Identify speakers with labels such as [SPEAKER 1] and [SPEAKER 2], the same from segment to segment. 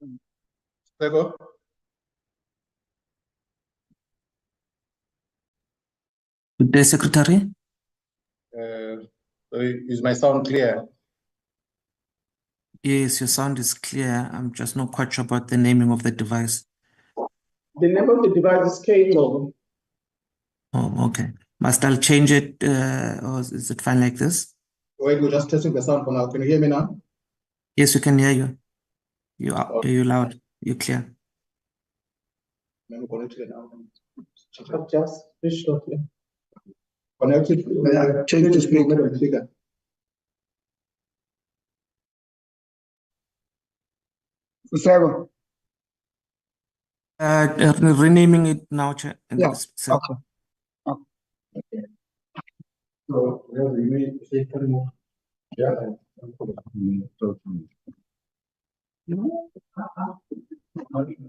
[SPEAKER 1] Stego?
[SPEAKER 2] Good day, Secretary.
[SPEAKER 1] Is my sound clear?
[SPEAKER 2] Yes, your sound is clear. I'm just not quite sure about the naming of the device.
[SPEAKER 1] The name of the device is Kano.
[SPEAKER 2] Oh, okay. Must I change it, or is it fine like this?
[SPEAKER 1] Wait, we're just testing the sound for now. Can you hear me now?
[SPEAKER 2] Yes, we can hear you. You are,
[SPEAKER 1] Okay.
[SPEAKER 2] you loud, you clear.
[SPEAKER 1] Let me connect it now. Just switch shortly. Connected. Change the speaker. Seven.
[SPEAKER 2] Renaming it now,
[SPEAKER 1] Yeah.
[SPEAKER 2] sir.
[SPEAKER 1] Okay. Okay. So,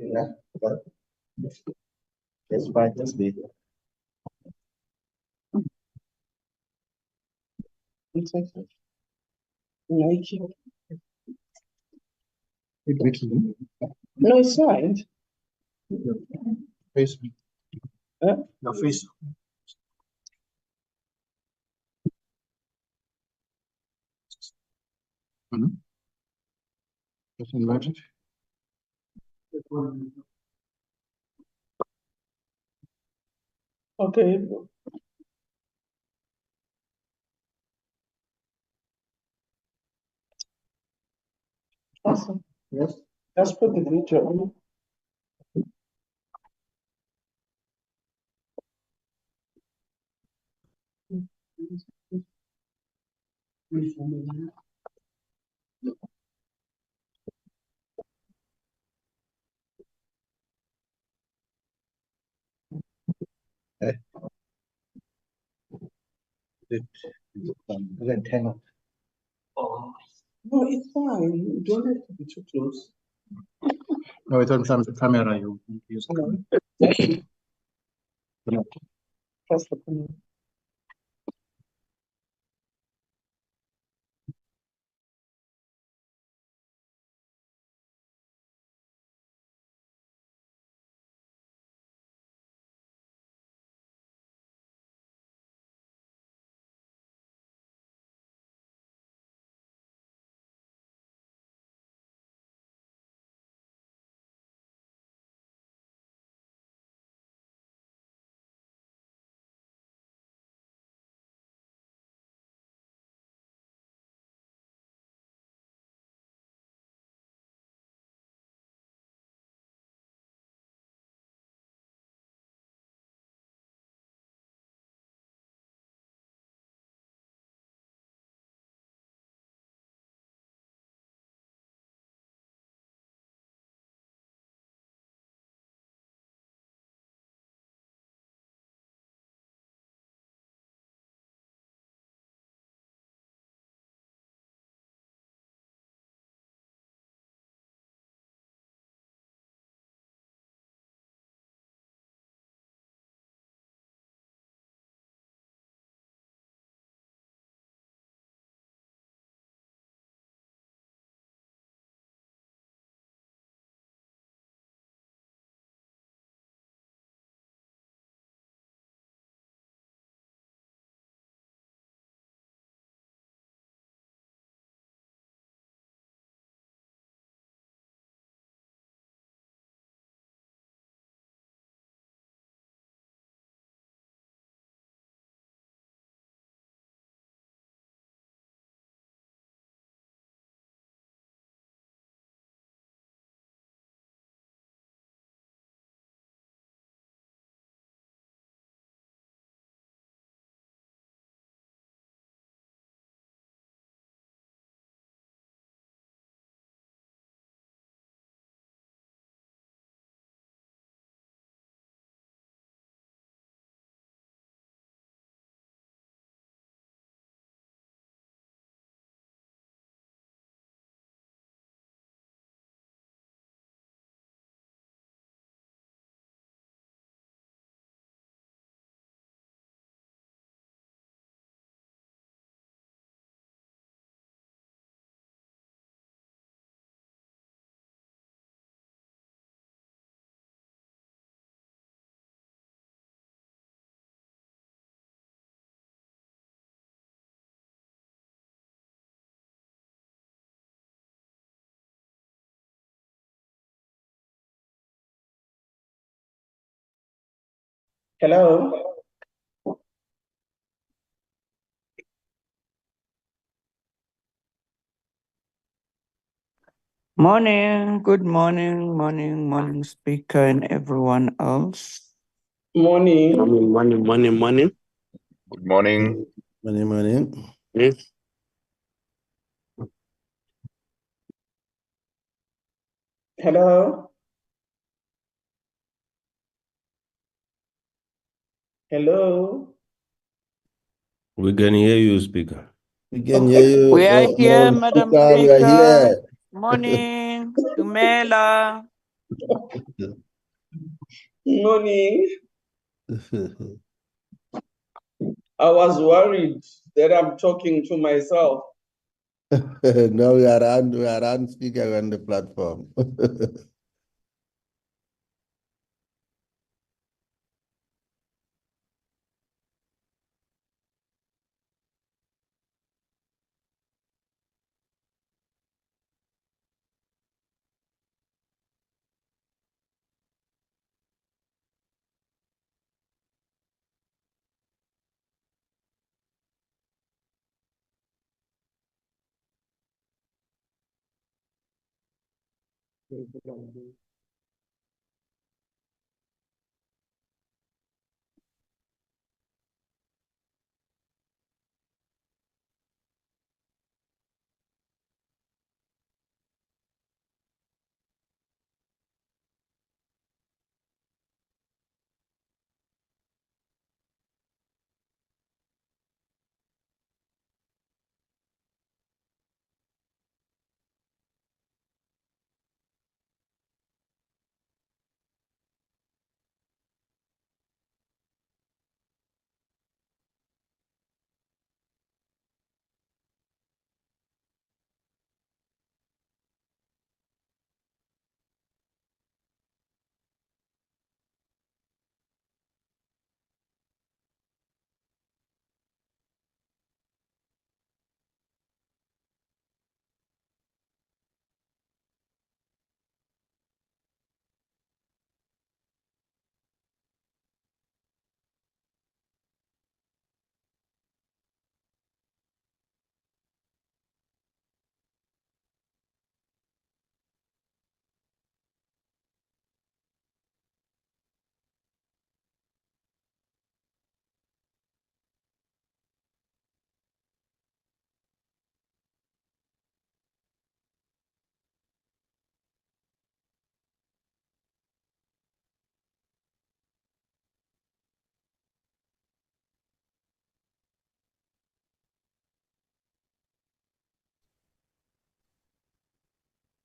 [SPEAKER 1] yeah. That's fine. That's big. It's okay. Like it. No, it's not. Face. Your face. Just invite it. Okay. Awesome. Yes. Let's put the video on. Oh. No, it's fine. You don't have to be too close. No, it's on some camera you use. Press the camera. Hello.
[SPEAKER 2] Morning, good morning, speaker and everyone else.
[SPEAKER 1] Morning.
[SPEAKER 3] Morning.
[SPEAKER 4] Good morning.
[SPEAKER 3] Morning.
[SPEAKER 4] Yes.
[SPEAKER 1] Hello. Hello.
[SPEAKER 3] We can hear you, speaker.
[SPEAKER 5] We can hear you.
[SPEAKER 2] We are here, Madam Speaker.
[SPEAKER 5] We are here.
[SPEAKER 2] Morning, Tumela.
[SPEAKER 1] Morning. I was worried that I'm talking to myself.
[SPEAKER 5] No, we are on speaker on the platform.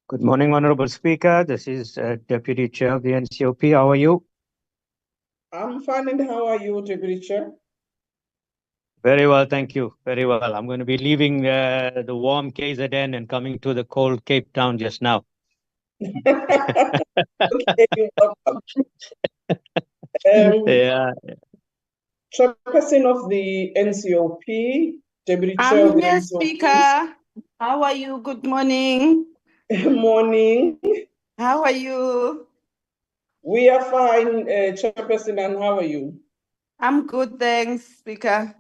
[SPEAKER 6] Good morning, Honorable Speaker. This is Deputy Chair of the NCOP. How are you?
[SPEAKER 1] I'm fine, and how are you, Deputy Chair?
[SPEAKER 6] Very well, thank you. Very well. I'm going to be leaving the warm KZN and coming to the cold Cape Town just now.
[SPEAKER 1] Okay, you're welcome.
[SPEAKER 6] Yeah.
[SPEAKER 1] Chairperson of the NCOP, Deputy Chair of the
[SPEAKER 7] Yes,
[SPEAKER 1] NCOP.
[SPEAKER 7] Speaker. How are you? Good morning.
[SPEAKER 1] Morning.
[SPEAKER 7] How are you?
[SPEAKER 1] We are fine, Chairperson, and how are you?
[SPEAKER 7] I'm good, thanks, Speaker.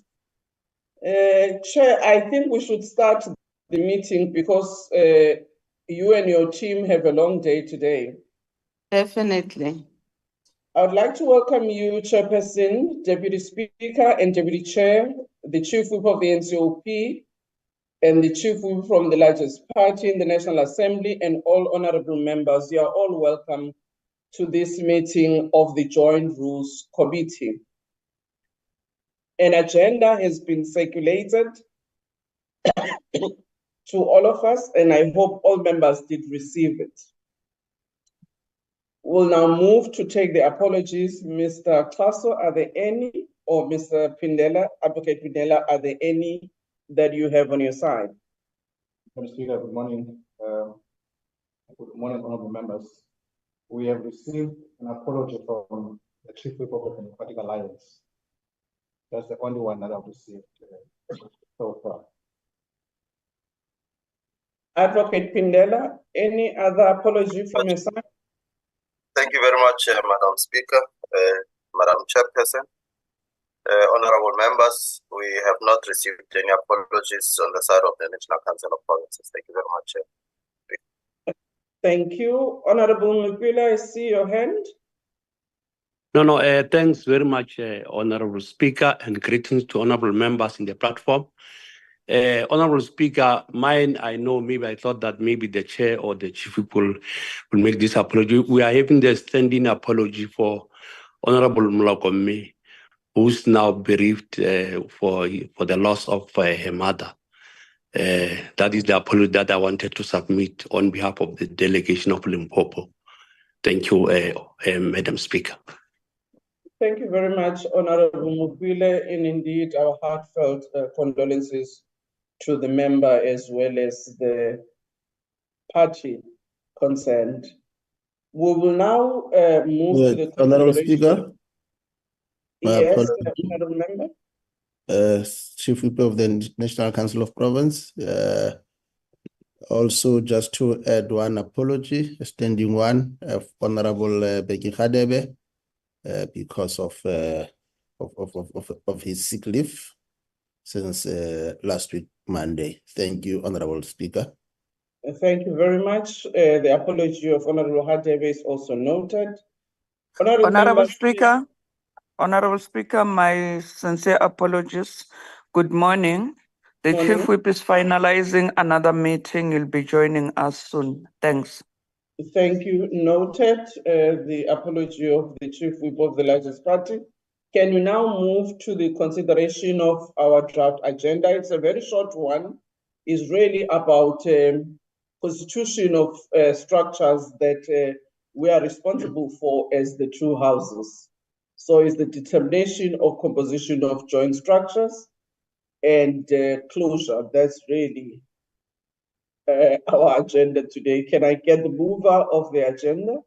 [SPEAKER 1] Chair, I think we should start the meeting because you and your team have a long day today.
[SPEAKER 7] Definitely.
[SPEAKER 1] I would like to welcome you, Chairperson, Deputy Speaker, and Deputy Chair, the Chief Whip of the NCOP, and the Chief Whip from the largest party in the National Assembly, and all honorable members. You are all welcome to this meeting of the Joint Rules Committee. An agenda has been circulated to all of us, and I hope all members did receive it. We'll now move to take the apologies. Mr. Klaso, are there any? Or Mr. Pindela, Advocate Pindela, are there any that you have on your side?
[SPEAKER 8] Mr. Speaker, good morning. Good morning, honorable members. We have received an apology from the Chief Whip of the Democratic Alliance. That's the only one that I've received so far.
[SPEAKER 1] Advocate Pindela, any other apology from your side?
[SPEAKER 4] Thank you very much, Madam Speaker.
[SPEAKER 9] Madam Chairperson. Honorable members, we have not received any apologies on the side of the National Council of Provinces. Thank you very much.
[SPEAKER 1] Thank you. Honorable Mugwila, I see your hand.
[SPEAKER 3] No, thanks very much, Honorable Speaker, and greetings to honorable members in the platform. Honorable Speaker, mine, I know, maybe I thought that maybe the chair or the chief will make this apology. We are having the standing apology for Honorable Mulakomi, who's now bereaved for the loss of her mother. That is the apology that I wanted to submit on behalf of the delegation of Limpopo. Thank you, Madam Speaker.
[SPEAKER 1] Thank you very much, Honorable Mugwile, and indeed our heartfelt condolences to the member as well as the party concerned. We will now move to the
[SPEAKER 5] Honorable
[SPEAKER 1] consideration.
[SPEAKER 5] Speaker.
[SPEAKER 1] Yes, Honorable Member.
[SPEAKER 5] Chief Whip of the National Council of Province. Also, just to add one apology, a standing one of Honorable Becky Khadebe, because of his sick leave since last week, Monday. Thank you, Honorable Speaker.
[SPEAKER 1] Thank you very much. The apology of Honorable Hadebe is also noted. Honorable
[SPEAKER 7] Speaker, Honorable Speaker, my sincere apologies. Good morning. The
[SPEAKER 1] Morning.
[SPEAKER 7] Chief Whip is finalizing another meeting. He'll be joining us soon. Thanks.
[SPEAKER 1] Thank you. Noted the apology of the Chief Whip of the largest party. Can we now move to the consideration of our draft agenda? It's a very short one. It's really about constitution of structures that we are responsible for as the two houses. So it's the determination of composition of joint structures and closure. That's really our agenda today. Can I get the mover of the agenda?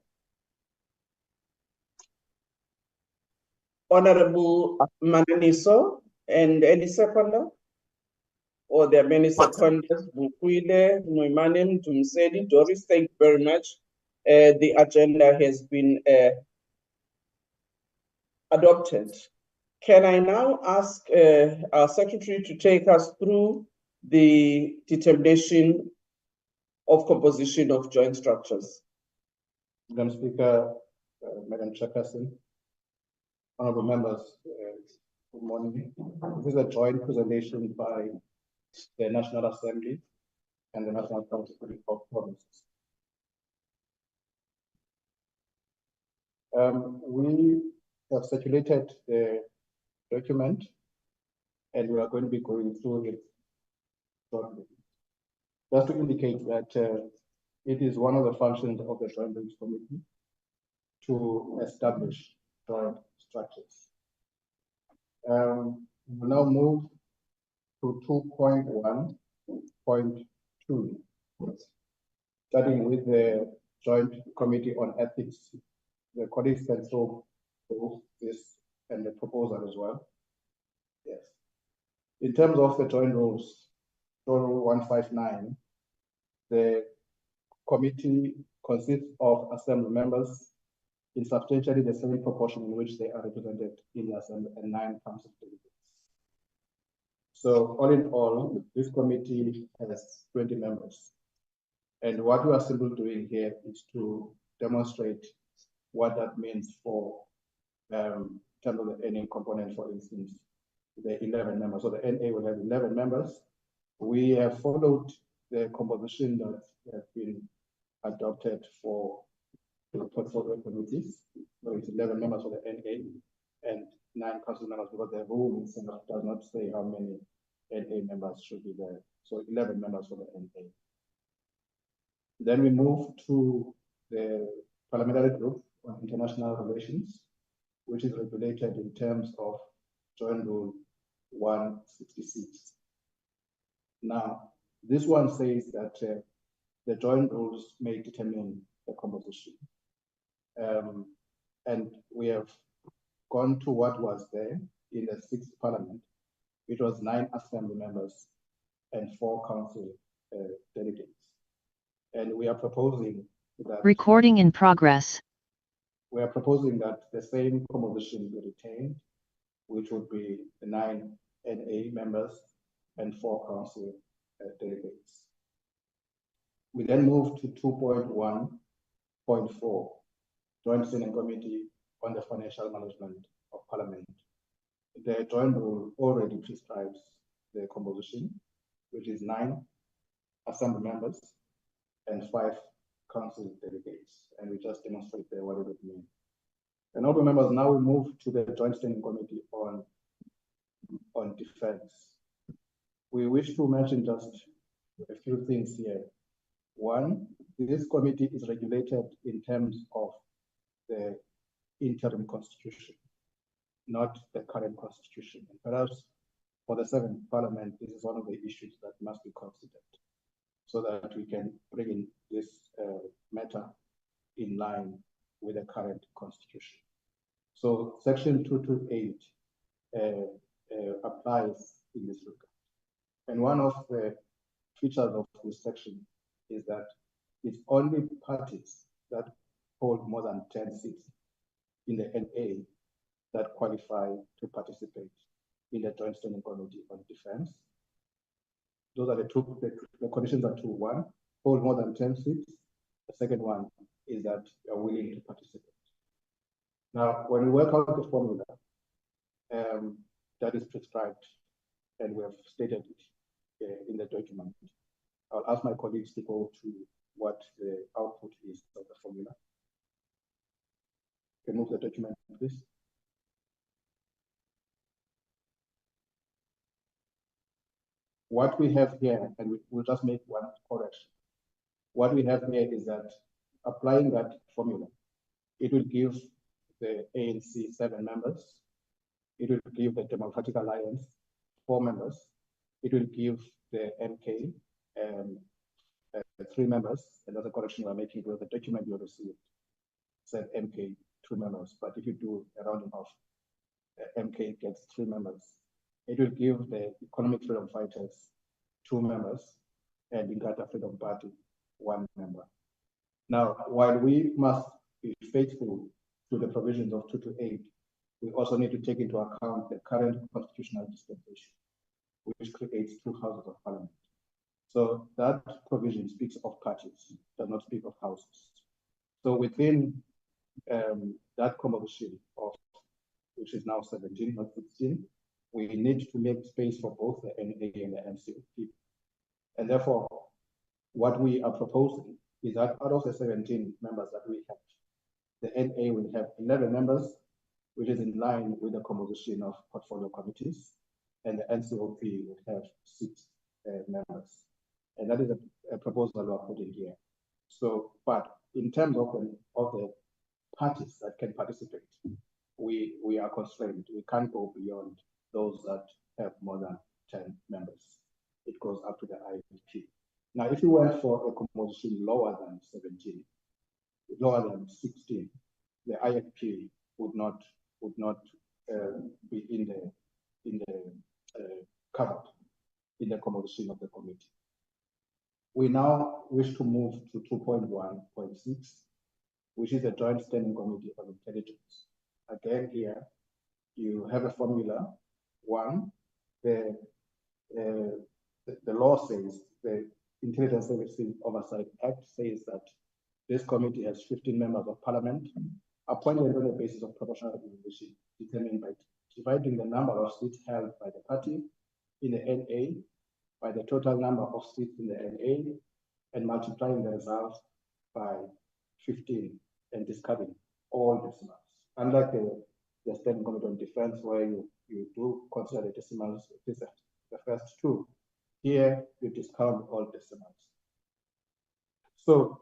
[SPEAKER 1] Honorable Mananiso, and any seconder? Or there are many seconders, Bukwile, Muimanem, Tumsedi, Doris, thank you very much. The agenda has been adopted. Can I now ask our secretary to take us through the determination of composition of joint structures?
[SPEAKER 8] Madam Speaker, Madam Chairperson, honorable members, good morning. This is a joint presentation by the National Assembly and the National Council of Provinces. We have circulated the document and we are going to be going through it shortly. Just to indicate that it is one of the functions of the Joint Bridge Committee to establish joint structures. We'll now move to 2.1.2, starting with the Joint Committee on Ethics. The colleagues can throw both this and the proposal as well. Yes. In terms of the joint rules, Rule 159, the committee consists of assembly members in substantially the same proportion in which they are represented in the assembly and 9 council delegates. So all in all, this committee has 20 members. And what we are simply doing here is to demonstrate what that means for terms of the NA component, for instance, the 11 members. So the NA will have 11 members. We have followed the composition that has been adopted for the portfolio committees. So it's 11 members for the NA and 9 council members, because the rule does not say how many NA members should be there. So 11 members for the NA. Then we move to the parliamentary group on international relations, which is regulated in terms of Joint Rule 166. Now, this one says that the joint rules may determine the composition. And we have gone to what was there in the 6th Parliament. It was 9 assembly members and 4 council delegates. And we are proposing that.
[SPEAKER 10] Recording in progress.
[SPEAKER 8] We are proposing that the same composition be retained, which would be the 9 NA members and 4 council delegates. We then move to 2.1.4, Joint Standing Committee on the Financial Management of Parliament. The joint rule already prescribes the composition, which is 9 assembly members and 5 council delegates, and we just demonstrate there what it would mean. And honorable members, now we move to the Joint Standing Committee on Defense. We wish to mention just a few things here. One, this committee is regulated in terms of the interim constitution, not the current constitution. And perhaps for the 7th Parliament, this is one of the issues that must be considered so that we can bring in this matter in line with the current constitution. So section 228 applies in this regard. And one of the features of this section is that it's only parties that hold more than 10 seats in the NA that qualify to participate in the Joint Standing Committee on Defense. Those are the conditions are two. One, hold more than 10 seats. The second one is that you are willing to participate. Now, when we work out the formula that is prescribed, and we have stated it in the document, I'll ask my colleagues to go to what the output is of the formula. Can you move the document, please? What we have here, and we'll just make one correction. What we have here is that applying that formula, it will give the ANC 7 members. It will give the Democratic Alliance 4 members. It will give the MK 3 members. And that's a correction we're making with the document you received. Said MK 2 members, but if you do a rounding off, MK gets 3 members. It will give the Economic Freedom Fighters 2 members and Inkatha Freedom Party 1 member. Now, while we must be faithful to the provisions of 228, we also need to take into account the current constitutional dispensation, which creates 2 houses of parliament. So that provision speaks of parties, does not speak of houses. So within that composition of, which is now 17, not 16, we need to make space for both the NA and the NCOP. And therefore, what we are proposing is that out of the 17 members that we have, the NA will have 11 members, which is in line with the composition of portfolio committees, and the NCOP will have 6 members. And that is a proposal we are putting here. So, but in terms of the parties that can participate, we are constrained. We can't go beyond those that have more than 10 members. It goes up to the IFP. Now, if you went for a composition lower than 17, lower than 16, the IFP would not be in the covered in the composition of the committee. We now wish to move to 2.1.6, which is a Joint Standing Committee on Intelligence. Again, here you have a formula. One, the law says, the Intelligence Services Oversight Act says that this committee has 15 members of parliament appointed on the basis of proportional representation determined by dividing the number of seats held by the party in the NA by the total number of seats in the NA and multiplying the results by 15 and discarding all decimals. Unlike the Standing Committee on Defense, where you do consider the decimals, the first 2. Here, you discount all decimals. So,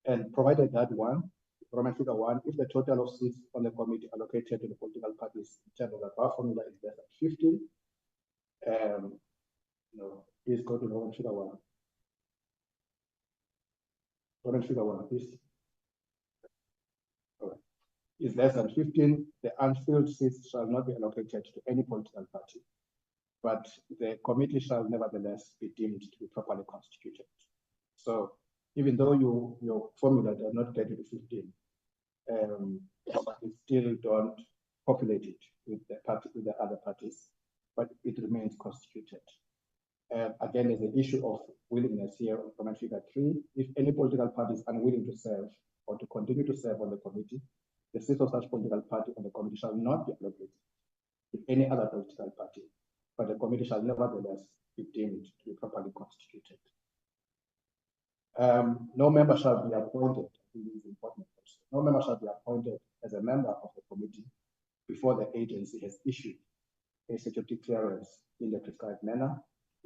[SPEAKER 8] and provided that Roman figure 1, if the total of seats on the committee allocated to the political parties in terms of the bar formula is less than 15, please go to Roman figure 1. Roman figure 1, please. All right. Is less than 15, the unfilled seats shall not be allocated to any political party, but the committee shall nevertheless be deemed to be properly constituted. So even though your formula does not get you to 15, but we still don't populate it with the other parties, but it remains constituted. Again, there's an issue of willingness here on comment figure 3. If any political party is unwilling to serve or to continue to serve on the committee, the seat of such political party on the committee shall not be allocated to any other political party, but the committee shall nevertheless be deemed to be properly constituted. No member shall be appointed. This is important. No member shall be appointed as a member of the committee before the agency has issued a security clearance in the prescribed manner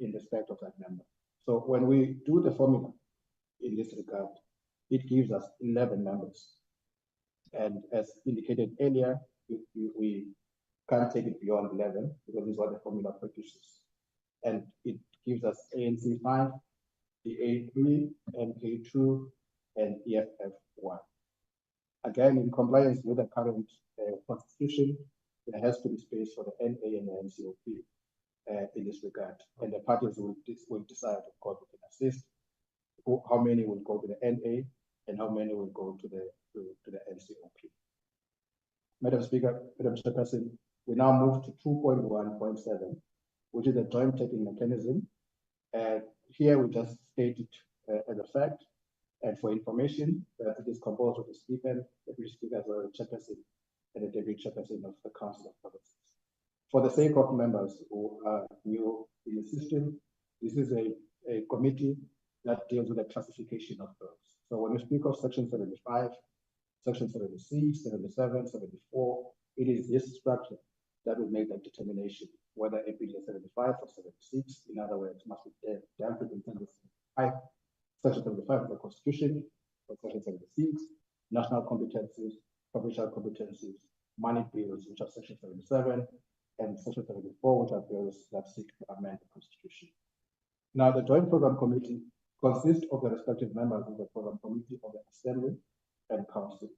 [SPEAKER 8] in respect of that member. So when we do the formula in this regard, it gives us 11 members. And as indicated earlier, we can't take it beyond 11 because this is what the formula produces. And it gives us ANC 5, EA3, MK2, and EFF1. Again, in compliance with the current constitution, there has to be space for the NA and the NCOP in this regard. And the parties will decide, of course, who can assist, how many will go to the NA and how many will go to the NCOP. Madam Speaker, Madam Chairperson, we now move to 2.1.7, which is a joint taking mechanism. Here we just state it as a fact, and for information, that it is composed of the Speaker, Deputy Speaker, as well as the Chairperson, and the Deputy Chairperson of the Council of Provinces. For the sake of members who are new in the system, this is a committee that deals with the classification of birds. So when we speak of Section 75, Section 76, 77, 74, it is this structure that will make that determination, whether it be 75 or 76. In other words, must be dealt with in terms of 75. Section 75 of the Constitution, or Section 76, national competencies, provincial competencies, money bills, which are Section 77, and Section 74, which are bills that seek to amend the Constitution. Now, the Joint Program Committee consists of the respective members of the Program Committee of the Assembly and Council.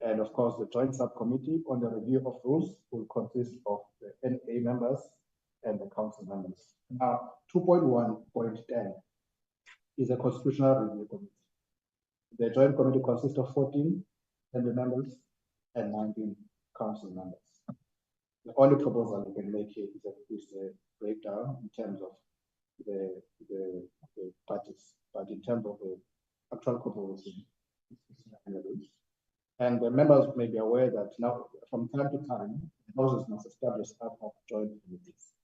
[SPEAKER 8] And of course, the Joint Subcommittee on the Review of Rules will consist of the NA members and the Council members. Now, 2.1.10 is a Constitutional Review Committee. The Joint Committee consists of 14 NA members and 19 Council members. The only proposal we can make here is a breakdown in terms of the parties, but in terms of the actual composition, and the members may be aware that now, from time to time, the houses must establish ad hoc joint committees.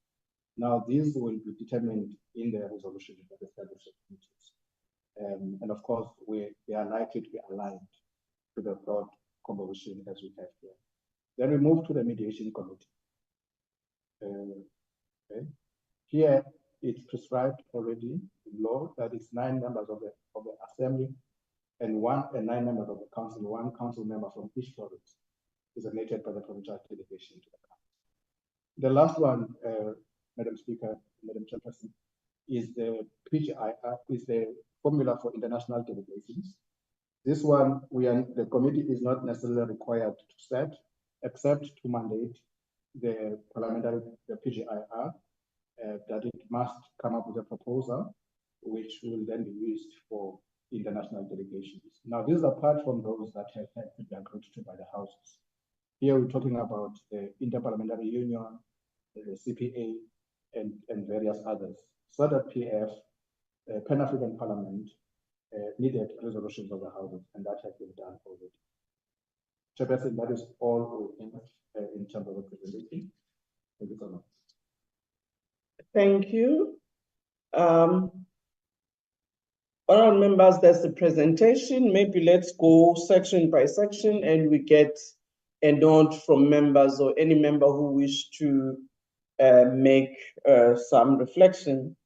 [SPEAKER 8] Now, these will be determined in the resolution that establishes committees. And of course, they are likely to be aligned to the broad composition as we have here. Then we move to the mediation committee. Okay. Here, it's prescribed already in law that it's 9 members of the assembly and 9 members of the council, 1 council member from each province is elected by the provincial delegation to the council. The last one, Madam Speaker, Madam Chairperson, is the PGIR, is the formula for international delegations. This one, the committee is not necessarily required to set, except to mandate the PGIR, that it must come up with a proposal which will then be used for international delegations. Now, this is apart from those that have had to be agreed to by the houses. Here we're talking about the Interparliamentary Union, the CPA, and various others. So that PF, Pan-African Parliament, needed resolutions of the houses, and that has been done already. Chairperson, that is all in terms of representation. Thank you so much.
[SPEAKER 1] Thank you. Honourable members, there's the presentation. Maybe let's go section by section and we get a note from members or any member who wish to make some reflection.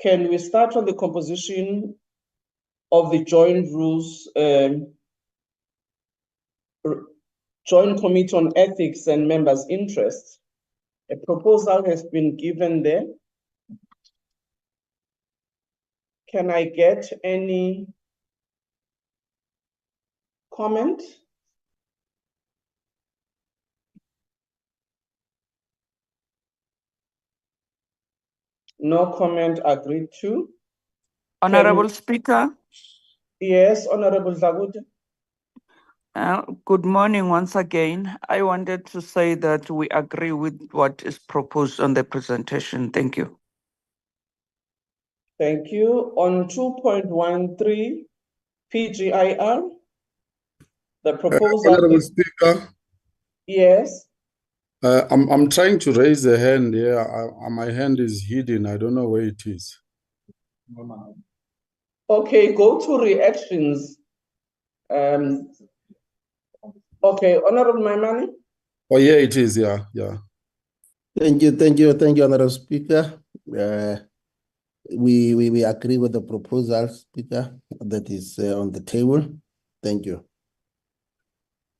[SPEAKER 1] Can we start on the composition of the joint rules, Joint Committee on Ethics and Members' Interests? A proposal has been given there. Can I get any comment? No comment agreed to.
[SPEAKER 7] Honorable Speaker.
[SPEAKER 1] Yes, Honorable Zagude.
[SPEAKER 7] Good morning once again. I wanted to say that we agree with what is proposed on the presentation. Thank you.
[SPEAKER 1] Thank you. On 2.13 PGIR, the proposal.
[SPEAKER 10] Honorable Speaker,
[SPEAKER 1] Yes.
[SPEAKER 10] I'm trying to raise a hand here. My hand is hidden. I don't know where it is.
[SPEAKER 1] Okay, go to reactions. Okay, Honorable Maimane.
[SPEAKER 10] Oh, yeah, it is. Yeah.
[SPEAKER 5] Thank you, Honorable Speaker. We agree with the proposal, Speaker, that is on the table. Thank you.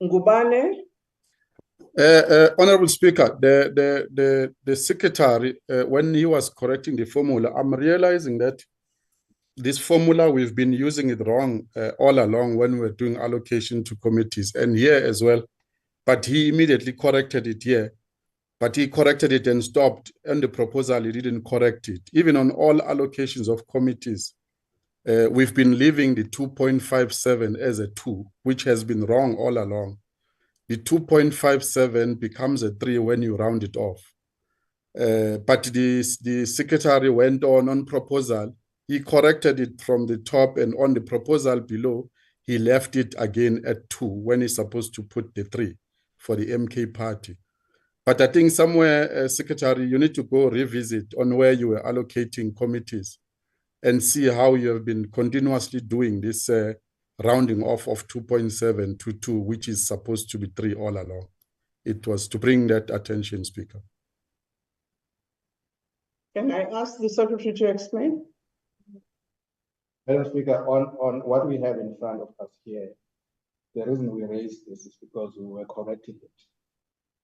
[SPEAKER 1] Ngubane.
[SPEAKER 10] Honorable Speaker, the secretary, when he was correcting the formula, I'm realizing that this formula, we've been using it wrong all along when we're doing allocation to committees and here as well. But he immediately corrected it here. But he corrected it and stopped. And the proposal, he didn't correct it. Even on all allocations of committees, we've been leaving the 2.57 as a 2, which has been wrong all along. The 2.57 becomes a 3 when you round it off. But the secretary went on proposal. He corrected it from the top, and on the proposal below, he left it again at 2 when he's supposed to put the 3 for the MK party. But I think somewhere, Secretary, you need to go revisit on where you were allocating committees and see how you have been continuously doing this rounding off of 2.7 to 2, which is supposed to be 3 all along. It was to bring that attention, Speaker.
[SPEAKER 1] Can I ask the Secretary to explain?
[SPEAKER 8] Madam Speaker, on what we have in front of us here, the reason we raised this is because we were correcting it.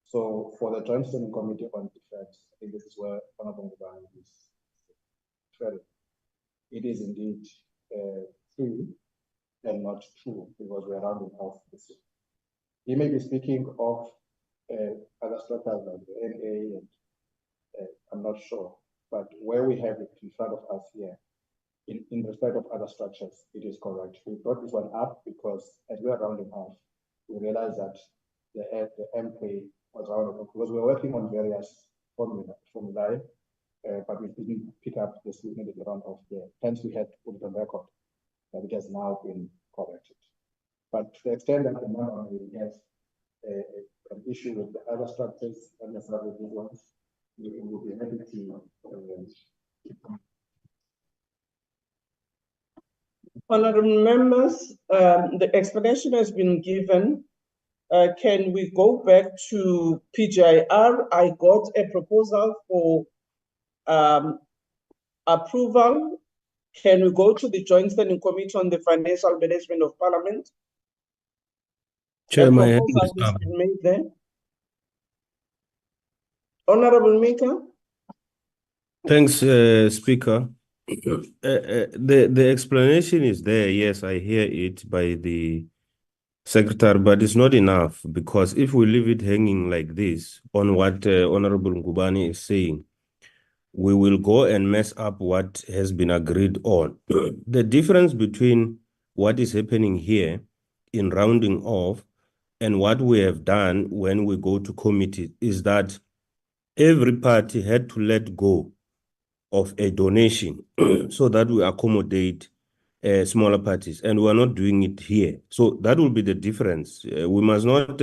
[SPEAKER 8] So for the Joint Standing Committee on Defense, I think this is where Honorable Ngubane is referring. It is indeed 3 and not 2 because we're rounding off this. He may be speaking of other structures like the NA, and I'm not sure. But where we have it in front of us here, in respect of other structures, it is correct. We brought this one up because as we are rounding off, we realized that the MK was rounded off because we were working on various formulae, but we didn't pick up this needed round off here. Hence, we had to put it on record that it has now been corrected. But to the extent that the member has an issue with the other structures and the other ones, we will be happy to.
[SPEAKER 1] Honorable members, the explanation has been given. Can we go back to PGIR? I got a proposal for approval. Can we go to the Joint Standing Committee on the Financial Management of Parliament?
[SPEAKER 11] Chair, my hand
[SPEAKER 1] proposal
[SPEAKER 11] is
[SPEAKER 1] has
[SPEAKER 11] up.
[SPEAKER 1] been made there. Honorable Mika.
[SPEAKER 11] Thanks, Speaker. The explanation is there. Yes, I hear it by the Secretary, but it's not enough because if we leave it hanging like this on what Honorable Ngubane is saying, we will go and mess up what has been agreed on. The difference between what is happening here in rounding off and what we have done when we go to committee is that every party had to let go of a donation so that we accommodate smaller parties, and we're not doing it here. So that will be the difference. We must not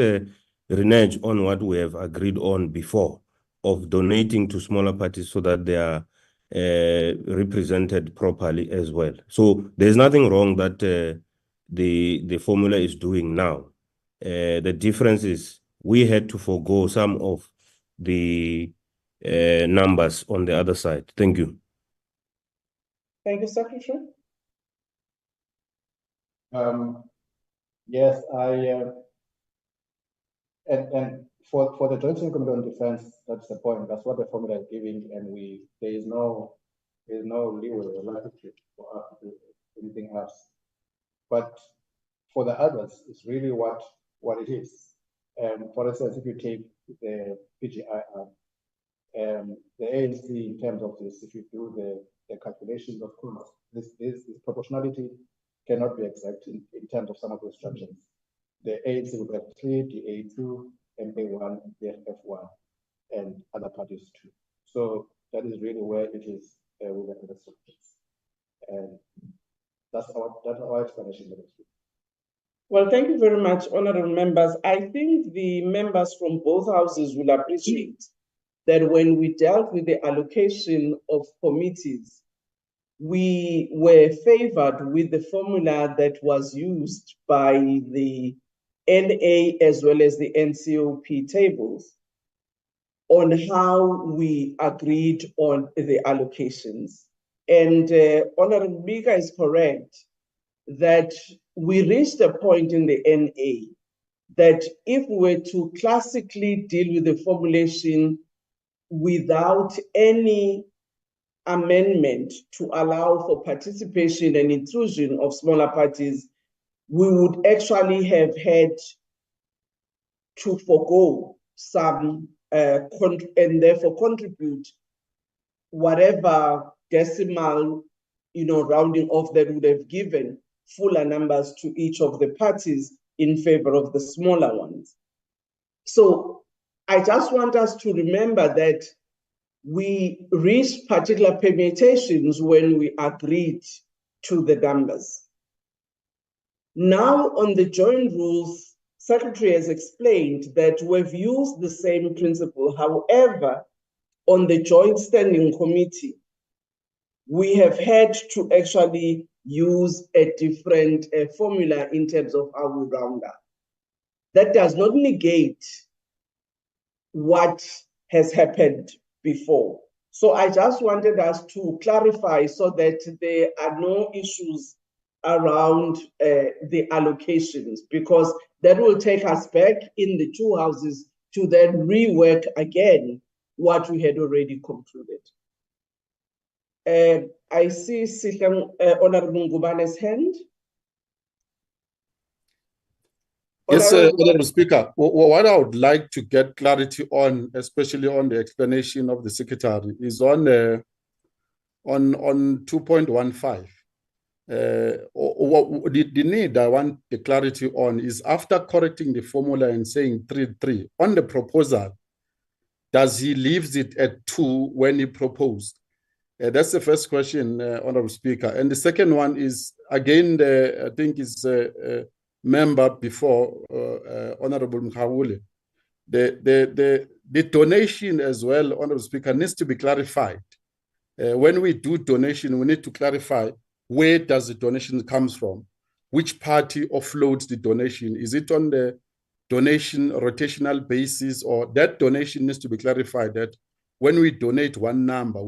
[SPEAKER 11] renege on what we have agreed on before of donating to smaller parties so that they are represented properly as well. So there's nothing wrong that the formula is doing now. The difference is we had to forego some of the numbers on the other side. Thank you.
[SPEAKER 1] Thank you, Secretary.
[SPEAKER 8] Yes, and for the Joint Standing Committee on Defense, that's the point. That's what the formula is giving, and there is no leeway or latitude for us to do anything else. But for the others, it's really what it is. For instance, if you take the PGIR, the ANC in terms of this, if you do the calculations, of course, this proportionality cannot be exact in terms of some of the instructions. The ANC would have 3, DA2, MK1, DFF1, and other parties too. So that is really where it is with the restrictions. And that's our explanation.
[SPEAKER 1] Well, thank you very much, honorable members. I think the members from both houses will appreciate that when we dealt with the allocation of committees, we were favored with the formula that was used by the NA as well as the NCOP tables on how we agreed on the allocations. And Honorable Bika is correct that we reached a point in the NA that if we were to classically deal with the formulation without any amendment to allow for participation and intrusion of smaller parties, we would actually have had to forego some and therefore contribute whatever decimal, rounding off that would have given fuller numbers to each of the parties in favor of the smaller ones. So I just want us to remember that we reached particular permutations when we agreed to the numbers. Now on the joint rules, Secretary has explained that we've used the same principle. However, on the Joint Standing Committee, we have had to actually use a different formula in terms of how we round up. That does not negate what has happened before. So I just wanted us to clarify so that there are no issues around the allocations, because that will take us back in the two houses to then rework again what we had already concluded. I see Honorable Ngubane's hand.
[SPEAKER 10] Yes, Honorable Speaker. What I would like to get clarity on, especially on the explanation of the Secretary, is on 2.15. The need I want the clarity on is after correcting the formula and saying 3-3 on the proposal, does he leaves it at 2 when he proposed? That's the first question, Honorable Speaker. And the second one is, again, I think it's member before, Honorable Mkhawule. The donation as well, Honorable Speaker, needs to be clarified. When we do donation, we need to clarify where does the donation comes from, which party offloads the donation. Is it on the donation rotational basis, or that donation needs to be clarified that when we donate one number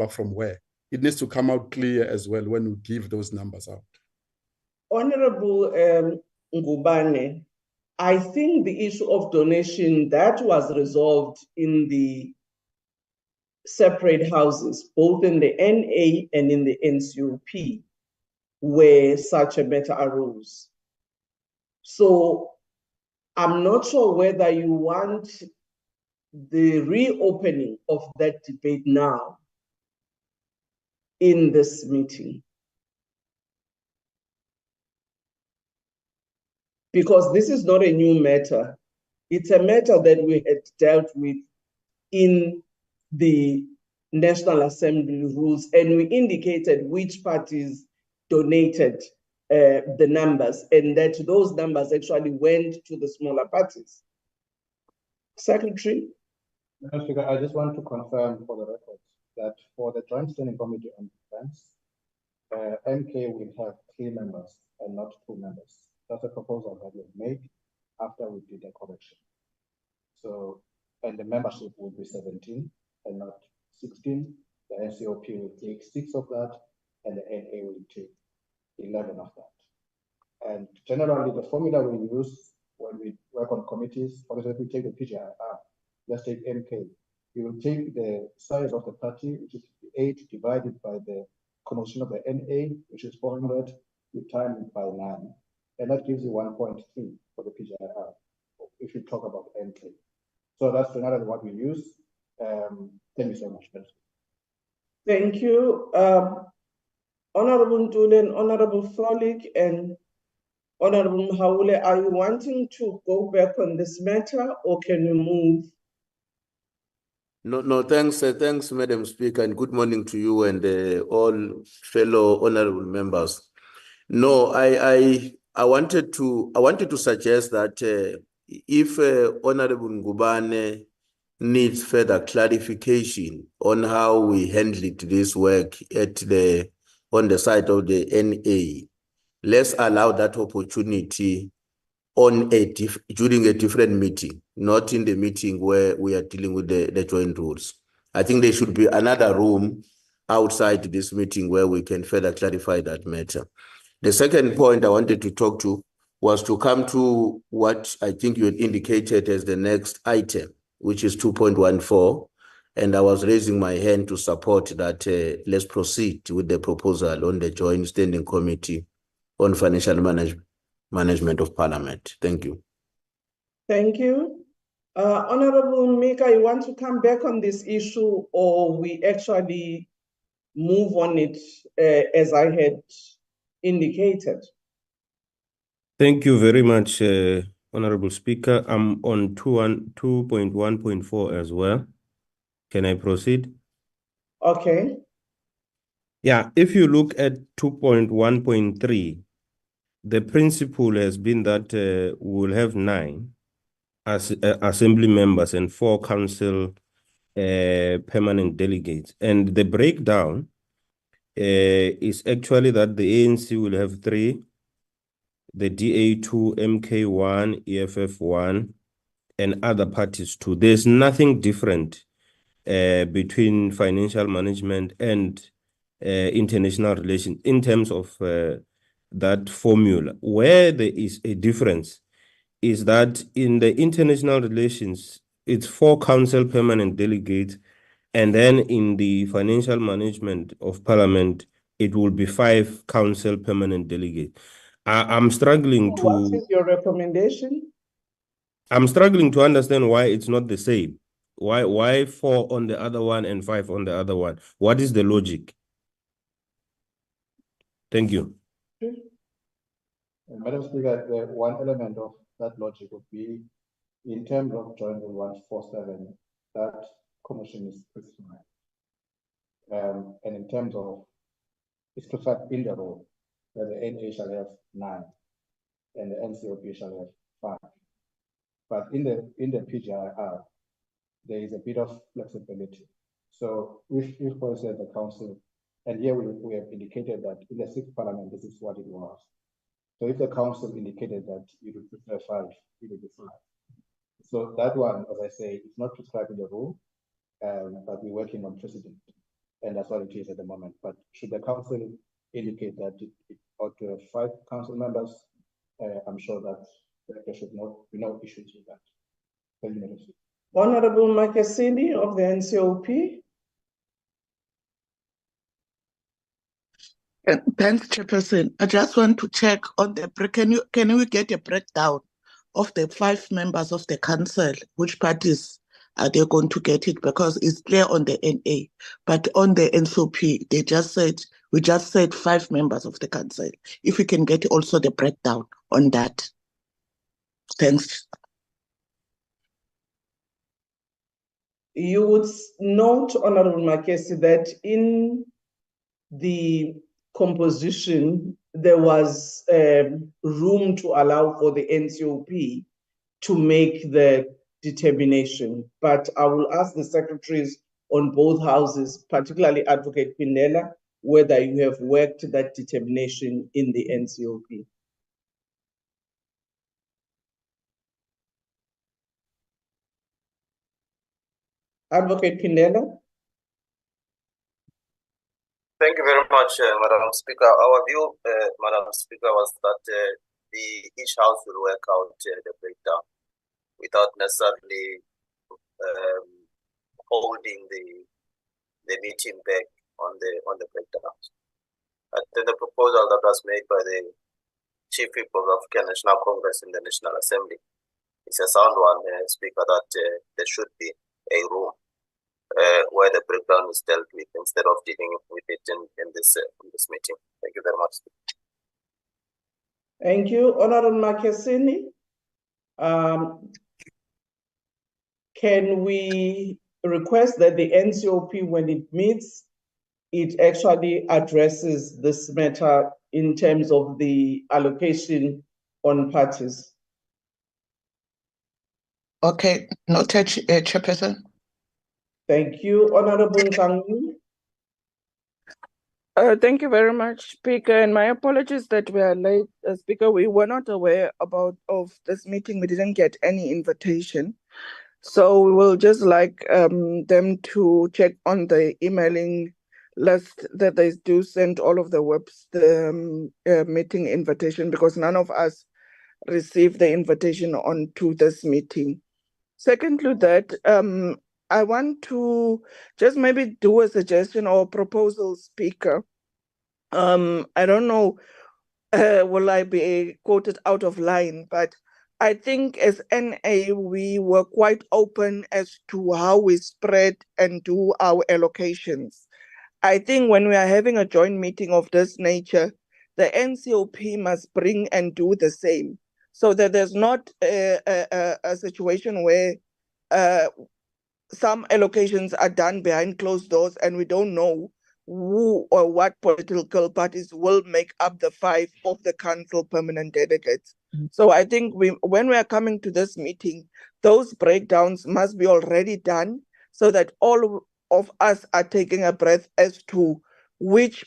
[SPEAKER 10] from where? It needs to come out clear as well when we give those numbers out.
[SPEAKER 1] Honorable Ngubane, I think the issue of donation, that was resolved in the separate houses, both in the NA and in the NCOP, where such a matter arose. So I'm not sure whether you want the reopening of that debate now in this meeting. Because this is not a new matter. It's a matter that we had dealt with in the National Assembly rules, and we indicated which parties donated the numbers, and that those numbers actually went to the smaller parties. Secretary?
[SPEAKER 8] Mr. Speaker, I just want to confirm for the record that for the Joint Standing Committee on Defense, MK will have 3 members and not 2 members. That's a proposal that was made after we did a correction. So, and the membership will be 17 and not 16. The NCOP will take 6 of that, and the NA will take 11 of that. And generally, the formula we use when we work on committees, for example, we take the PGIR, let's take MK. You will take the size of the party, which is 8, divided by the composition of the NA, which is 400, you time it by 9. And that gives you 1.3 for the PGIR, if you talk about MK. So that's generally what we use. Thank you so much.
[SPEAKER 1] Thank you. Honorable Ntule and Honorable Frolik and Honorable Haule, are you wanting to go back on this matter or can we move?
[SPEAKER 12] No, thanks, Madam Speaker, and good morning to you and all fellow honorable members. No, I wanted to suggest that if Honorable Ngubane needs further clarification on how we handled this work on the side of the NA, let's allow that opportunity during a different meeting, not in the meeting where we are dealing with the joint rules. I think there should be another room outside this meeting where we can further clarify that matter. The second point I wanted to talk to was to come to what I think you had indicated as the next item, which is 2.14. And I was raising my hand to support that. Let's proceed with the proposal on the Joint Standing Committee on Financial Management of Parliament. Thank you.
[SPEAKER 1] Thank you. Honorable Mika, you want to come back on this issue or we actually move on it as I had indicated?
[SPEAKER 11] Thank you very much, Honorable Speaker. I'm on 2.1.4 as well. Can I proceed?
[SPEAKER 1] Okay.
[SPEAKER 11] Yeah, if you look at 2.1.3, the principle has been that we will have 9 as assembly members and 4 council permanent delegates. And the breakdown is actually that the ANC will have 3, the DA2, MK1, EFF1, and other parties 2. There's nothing different between financial management and international relations in terms of that formula. Where there is a difference is that in the international relations, it's 4 council permanent delegates, and then in the financial management of Parliament, it will be 5 council permanent delegates. I'm struggling to...
[SPEAKER 1] What is your recommendation?
[SPEAKER 11] I'm struggling to understand why it's not the same. Why 4 on the other one and 5 on the other one? What is the logic? Thank you.
[SPEAKER 8] Madam Speaker, the one element of that logic would be in terms of Joint Rule 147, that commission is prescribed. And in terms of it's prescribed in the rule that the NA shall have 9 and the NCOP shall have 5. But in the PGIR, there is a bit of flexibility. So if for instance the council, and here we have indicated that in the 6th Parliament, this is what it was. So if the council indicated that you would prefer 5, it would be 5. So that one, as I say, is not prescribed in the rule, but we're working on precedent. And that's what it is at the moment. But should the council indicate that it ought to have 5 council members, I'm sure that there should be no issues with that. Thank you, Madam Speaker.
[SPEAKER 1] Honorable Makasini of the NCOP.
[SPEAKER 13] Thanks, Chairperson. I just want to check on the can we get a breakdown of the 5 members of the council? Which parties are they going to get it? Because it's clear on the NA, but on the NCOP, we just said 5 members of the council. If we can get also the breakdown on that. Thanks.
[SPEAKER 1] You would note, Honorable Makesi, that in the composition, there was room to allow for the NCOP to make the determination. But I will ask the secretaries on both houses, particularly Advocate Pindela, whether you have worked that determination in the NCOP. Advocate Pindela.
[SPEAKER 9] Thank you very much, Madam Speaker. Our view, Madam Speaker, was that each house will work out the breakdown without necessarily holding the meeting back on the breakdowns. And then the proposal that was made by the Chief Whip of the African National Congress in the National Assembly is a sound one, Speaker, that there should be a room where the breakdown is dealt with instead of dealing with it in this meeting. Thank you very much.
[SPEAKER 1] Thank you. Honorable Makesini, can we request that the NCOP, when it meets, it actually addresses this matter in terms of the allocation on parties?
[SPEAKER 13] Okay, noted, Chairperson.
[SPEAKER 1] Thank you. Honorable Nhlangwini.
[SPEAKER 7] Thank you very much, Speaker, and my apologies that we are late. Speaker, we were not aware of this meeting. We didn't get any invitation. So we will just like them to check on the emailing list that they do send all of the meeting invitation, because none of us received the invitation onto this meeting. Secondly, that I want to just maybe do a suggestion or proposal, Speaker. I don't know, will I be quoted out of line, but I think as NA, we were quite open as to how we spread and do our allocations. I think when we are having a joint meeting of this nature, the NCOP must bring and do the same, so that there's not a situation where some allocations are done behind closed doors and we don't know who or what political parties will make up the 5 of the council permanent delegates. So I think when we are coming to this meeting, those breakdowns must be already done so that all of us are taking a breath as to which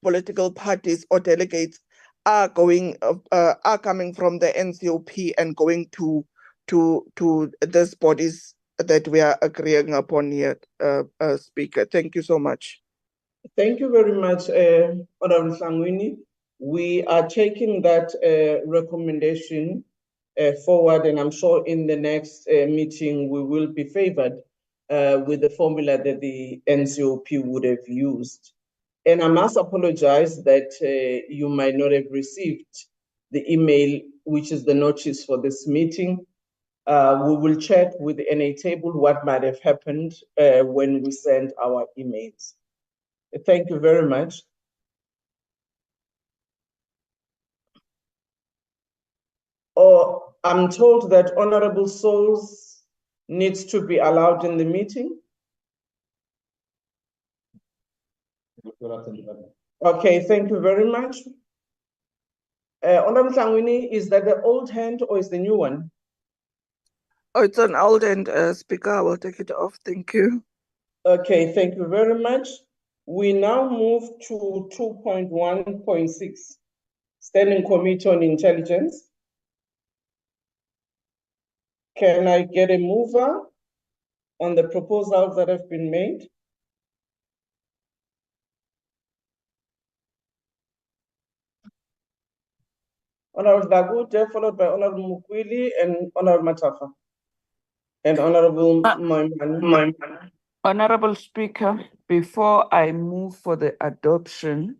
[SPEAKER 7] political parties or delegates are coming from the NCOP and going to these bodies that we are agreeing upon here, Speaker. Thank you so much.
[SPEAKER 1] Thank you very much, Honorable Nhlangwini. We are taking that recommendation forward, and I'm sure in the next meeting we will be favored with the formula that the NCOP would have used. And I must apologize that you might not have received the email, which is the notice for this meeting. We will check with the NA table what might have happened when we send our emails. Thank you very much. Oh, I'm told that Honorable Souls needs to be allowed in the meeting. Okay, thank you very much. Honorable Nhlangwini, is that the old hand or is the new one?
[SPEAKER 7] Oh, it's an old hand, Speaker. I will take it off. Thank you.
[SPEAKER 1] Okay, thank you very much. We now move to 2.1.6, Standing Committee on Intelligence. Can I get a mover on the proposals that have been made? Honorable Dagute, followed by Honorable Mukwili and Honorable Matafa. And Honorable Moimane.
[SPEAKER 7] Honorable Speaker, before I move for the adoption,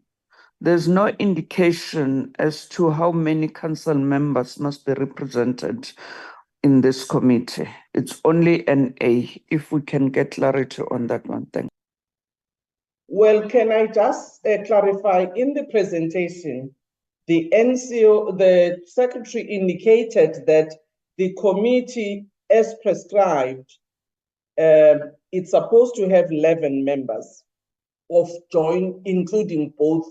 [SPEAKER 7] there's no indication as to how many council members must be represented in this committee. It's only NA. If we can get clarity on that one, thank you.
[SPEAKER 1] Well, can I just clarify, in the presentation, the NCO, the secretary indicated that the committee, as prescribed, it's supposed to have 11 members of joint, including both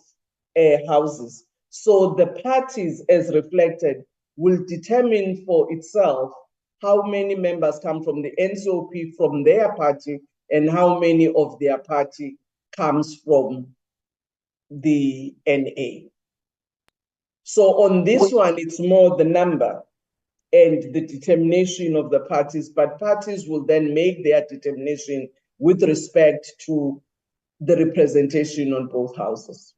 [SPEAKER 1] houses. So the parties, as reflected, will determine for itself how many members come from the NCOP from their party and how many of their party comes from the NA. So on this one, it's more the number and the determination of the parties, but parties will then make their determination with respect to the representation on both houses.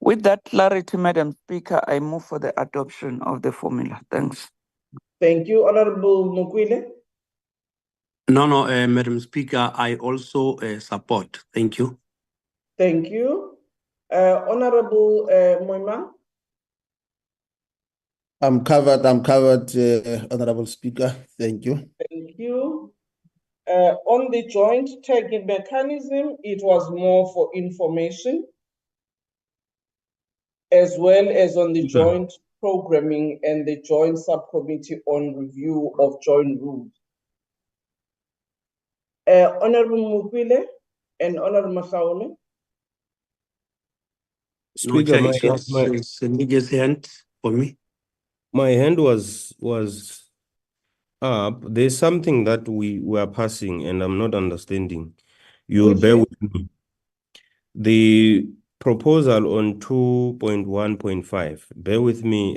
[SPEAKER 7] With that clarity, Madam Speaker, I move for the adoption of the formula. Thanks.
[SPEAKER 1] Thank you. Honorable Mukwile.
[SPEAKER 3] No, Madam Speaker, I also support. Thank you.
[SPEAKER 1] Thank you. Honorable Moima.
[SPEAKER 5] I'm covered, Honorable Speaker. Thank you.
[SPEAKER 1] Thank you. On the joint tagging mechanism, it was more for information. as well as on the joint programming and the joint subcommittee on review of joint rules. Honorable Mukwile and Honorable Masaule.
[SPEAKER 11] Speaker,
[SPEAKER 3] No, Chair, it's Nig's hand for me.
[SPEAKER 11] my hand was up. There's something that we were passing and I'm not understanding. You'll bear with me. The proposal on 2.1.5, bear with me,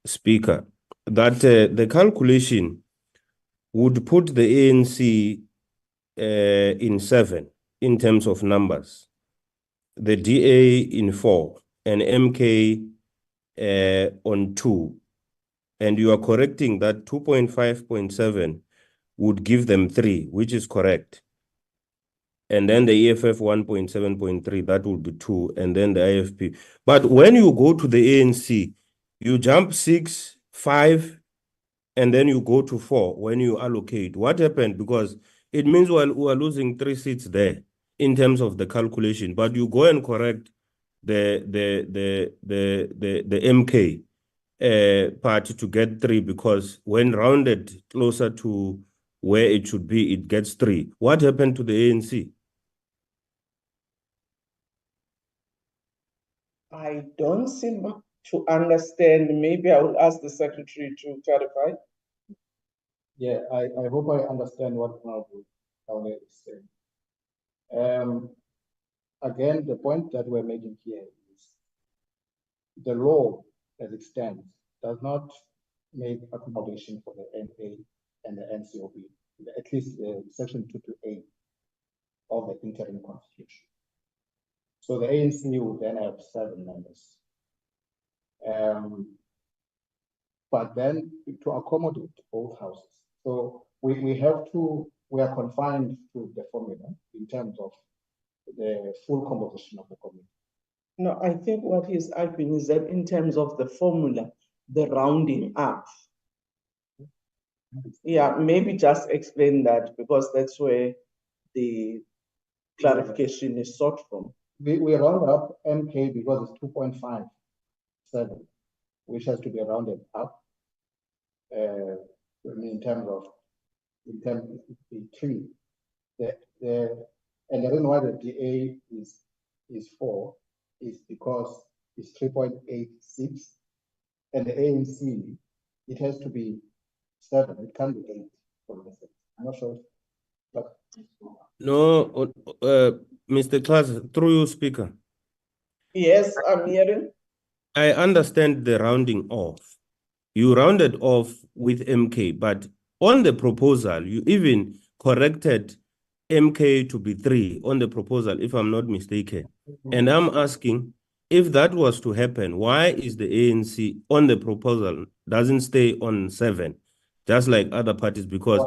[SPEAKER 11] Speaker, that the calculation would put the ANC in 7 in terms of numbers, the DA in 4, and MK on 2. And you are correcting that 2.5.7 would give them 3, which is correct. And then the EFF 1.7.3, that would be 2, and then the IFP. But when you go to the ANC, you jump 6, 5, and then you go to 4 when you allocate. What happened? Because it means we are losing 3 seats there in terms of the calculation. But you go and correct the MK party to get 3, because when rounded closer to where it should be, it gets 3. What happened to the ANC?
[SPEAKER 1] I don't seem to understand. Maybe I will ask the secretary to clarify.
[SPEAKER 8] Yeah, I hope I understand what Honorable is saying. Again, the point that we're making here is the law as it stands does not make accommodation for the NA and the NCOB, at least section 228 of the interim constitution. So the ANC would then have 7 members. But then to accommodate both houses. So we are confined to the formula in terms of the full composition of the committee.
[SPEAKER 1] No, I think what he's arguing is that in terms of the formula, the rounding up. Yeah, maybe just explain that, because that's where the clarification is sought from.
[SPEAKER 8] We round up MK because it's 2.57, which has to be rounded up in terms of 3. And the reason why the DA is 4 is because it's 3.86, and the ANC, it has to be 7. It can't be 8, for instance. I'm not sure. But
[SPEAKER 11] No, Mr. Klaas, through you, Speaker.
[SPEAKER 1] Yes, I'm hearing.
[SPEAKER 11] I understand the rounding off. You rounded off with MK, but on the proposal, you even corrected MK to be 3 on the proposal, if I'm not mistaken. And I'm asking, if that was to happen, why is the ANC on the proposal doesn't stay on 7, just like other parties? Because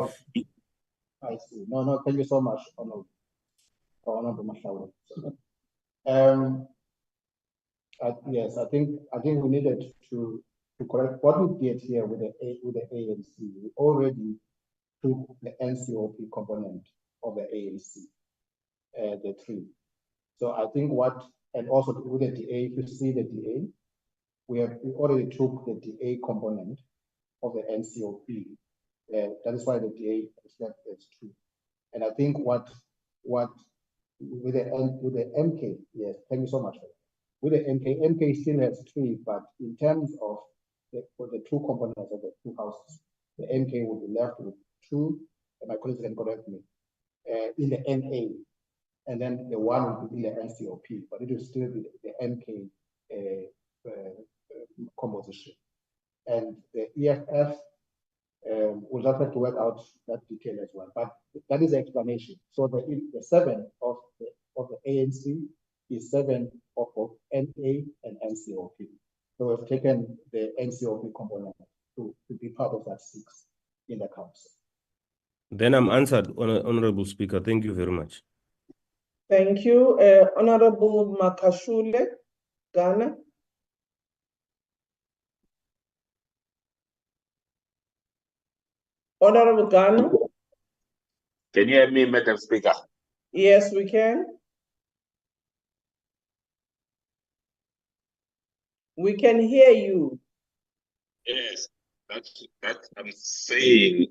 [SPEAKER 8] I see. No, thank you so much, Honorable Mashawa. Yes, I think we needed to correct what we did here with the ANC. We already took the NCOP component of the ANC, the 3. So I think and also with the DA, if you see the DA, we already took the DA component of the NCOP. That is why the DA is left as 2. And I think what with the MK, yes, thank you so much. With the MK still has 3, but in terms of for the 2 components of the 2 houses, the MK will be left with 2, and my colleagues can correct me, in the NA, and then the 1 will be in the NCOP, but it will still be the MK composition. And the EFF we'll just have to work out that detail as well. But that is the explanation. So the 7 of the ANC is 7 of both NA and NCOP. So we've taken the NCOP component to be part of that 6 in the council.
[SPEAKER 11] then I'm answered, Honorable Speaker. Thank you very much.
[SPEAKER 1] Thank you. Honorable Makashule, Ghana. Honorable Ghana.
[SPEAKER 14] Can you hear me, Madam Speaker?
[SPEAKER 1] Yes, we can. We can hear you.
[SPEAKER 14] Yes, that's I'm saying.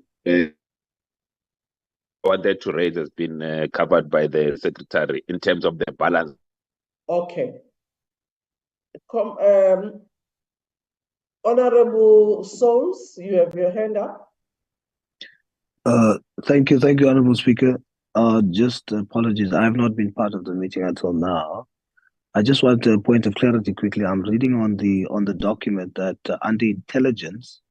[SPEAKER 14] Wanted to raise has been covered by the secretary in terms of the balance.
[SPEAKER 1] Okay. Honorable Souls, you have your hand up.
[SPEAKER 15] Thank you, Honorable Speaker. Just apologies, I have not been part of the meeting until now. I just want a point of clarity quickly. I'm reading on the document that under intelligence,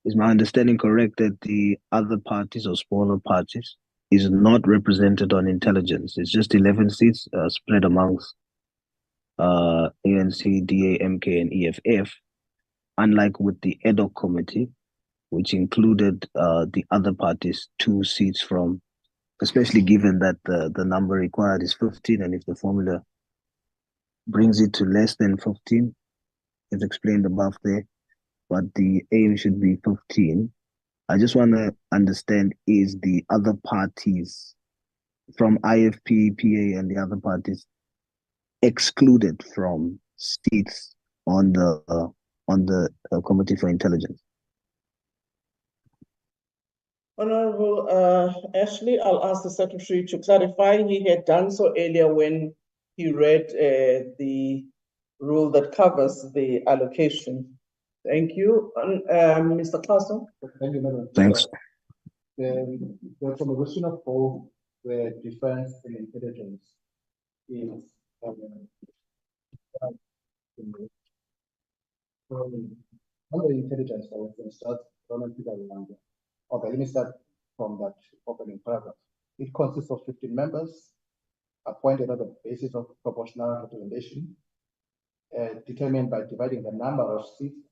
[SPEAKER 15] is my understanding correct that the other parties or smaller parties is not represented on intelligence? It's just 11 seats spread amongst ANC, DA, MK, and EFF, unlike with the ad hoc committee, which included the other parties 2 seats from, especially given that the number required is 15, and if the formula brings it to less than 15, as explained above there, but the aim should be 15. I just want to understand, is the other parties from IFP, PA, and the other parties excluded from seats on the Committee for Intelligence?
[SPEAKER 1] Honorable Ashley, I'll ask the Secretary to clarify. He had done so earlier when he read the rule that covers the allocation. Thank you. Mr. Carson?
[SPEAKER 8] Thank you, Madam.
[SPEAKER 15] Thanks.
[SPEAKER 8] The composition of both the defense and intelligence is on the intelligence, I will start okay, let me start from that opening paragraph. It consists of 15 members appointed on the basis of proportional representation, determined by dividing the number of seats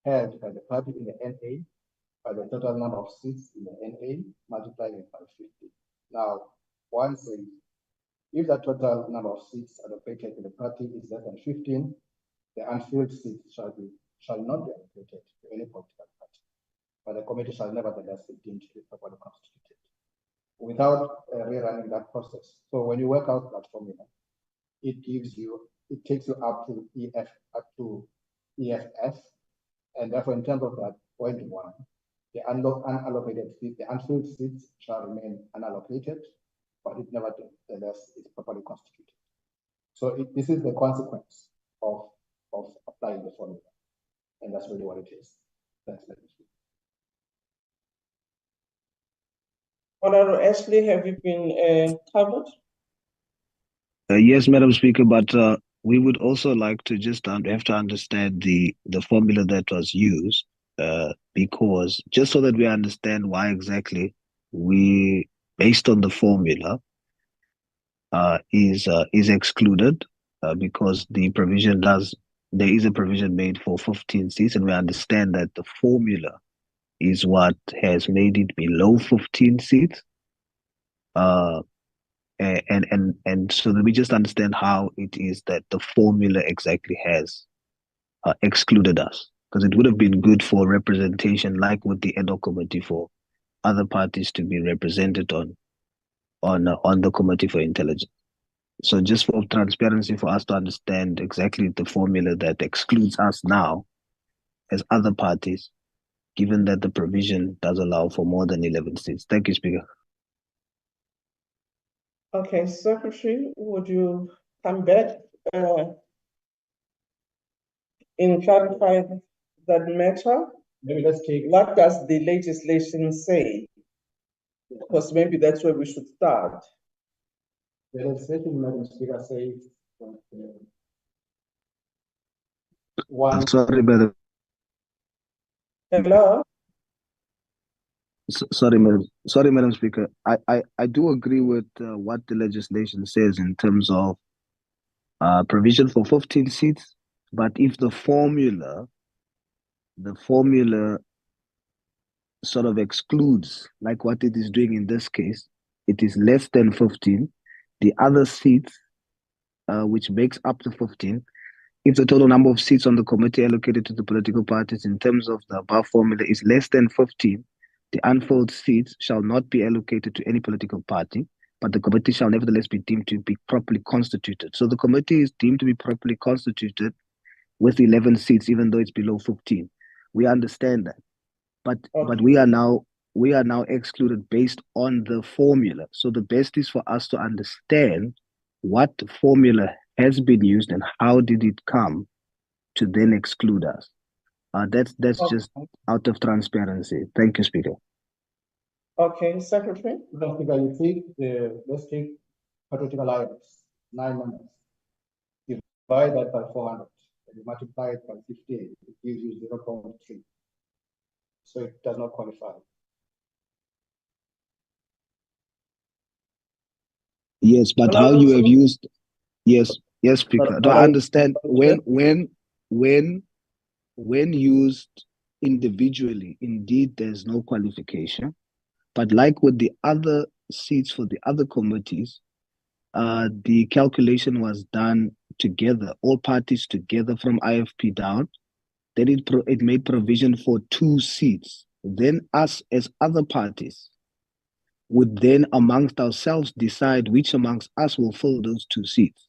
[SPEAKER 8] held by the party in the NA by the total number of seats in the NA multiplied by 50. Now, one says, if the total number of seats allocated to the party is less than 15, the unfilled seats shall not be allocated to any political party, but the committee shall nevertheless be deemed to be properly constituted without rerunning that process. So when you work out that formula, it takes you up to EFF, and therefore in terms of that point 1, the unallocated seats, the unfilled seats shall remain unallocated, but it nevertheless is properly constituted. So this is the consequence of applying the formula, and that's really what it is. Thanks, Madam Speaker.
[SPEAKER 1] Honorable Ashley, have you been covered?
[SPEAKER 15] Yes, Madam Speaker, but we would also like to just have to understand the formula that was used, because just so that we understand why exactly we, based on the formula, is excluded, because the provision there is a provision made for 15 seats, and we understand that the formula is what has made it below 15 seats. And so that we just understand how it is that the formula exactly has excluded us, because it would have been good for representation, like with the ad hoc committee, for other parties to be represented on the Committee for Intelligence. So just for transparency, for us to understand exactly the formula that excludes us now as other parties, given that the provision does allow for more than 11 seats. Thank you, Speaker.
[SPEAKER 1] Okay, Secretary, would you come back in clarifying that matter?
[SPEAKER 8] Maybe let's take.
[SPEAKER 1] What does the legislation say? Because maybe that's where we should start.
[SPEAKER 8] The legislation, Madam Speaker, says one.
[SPEAKER 15] Sorry, Madam.
[SPEAKER 1] Hello?
[SPEAKER 15] Sorry, Madam Speaker. I do agree with what the legislation says in terms of provision for 15 seats, but if the formula sort of excludes, like what it is doing in this case, it is less than 15. The other seats, which makes up to 15, if the total number of seats on the committee allocated to the political parties in terms of the above formula is less than 15, the unfilled seats shall not be allocated to any political party, but the committee shall nevertheless be deemed to be properly constituted. So the committee is deemed to be properly constituted with 11 seats, even though it's below 15. We understand that. But we are now excluded based on the formula. So the best is for us to understand what formula has been used and how did it come to then exclude us. That's just out of transparency. Thank you, Speaker.
[SPEAKER 1] Okay, Secretary.
[SPEAKER 8] Madam Speaker, you take let's take Patriotic Alliance, 9 members. Divide that by 400 and you multiply it by 50, it gives you 0.3. So it does not qualify.
[SPEAKER 15] Yes, but how you have used, yes, Speaker. Do I understand when used individually, indeed, there's no qualification. But like with the other seats for the other committees, the calculation was done together, all parties together from IFP down. Then it made provision for 2 seats. Then us as other parties would then amongst ourselves decide which amongst us will fill those 2 seats.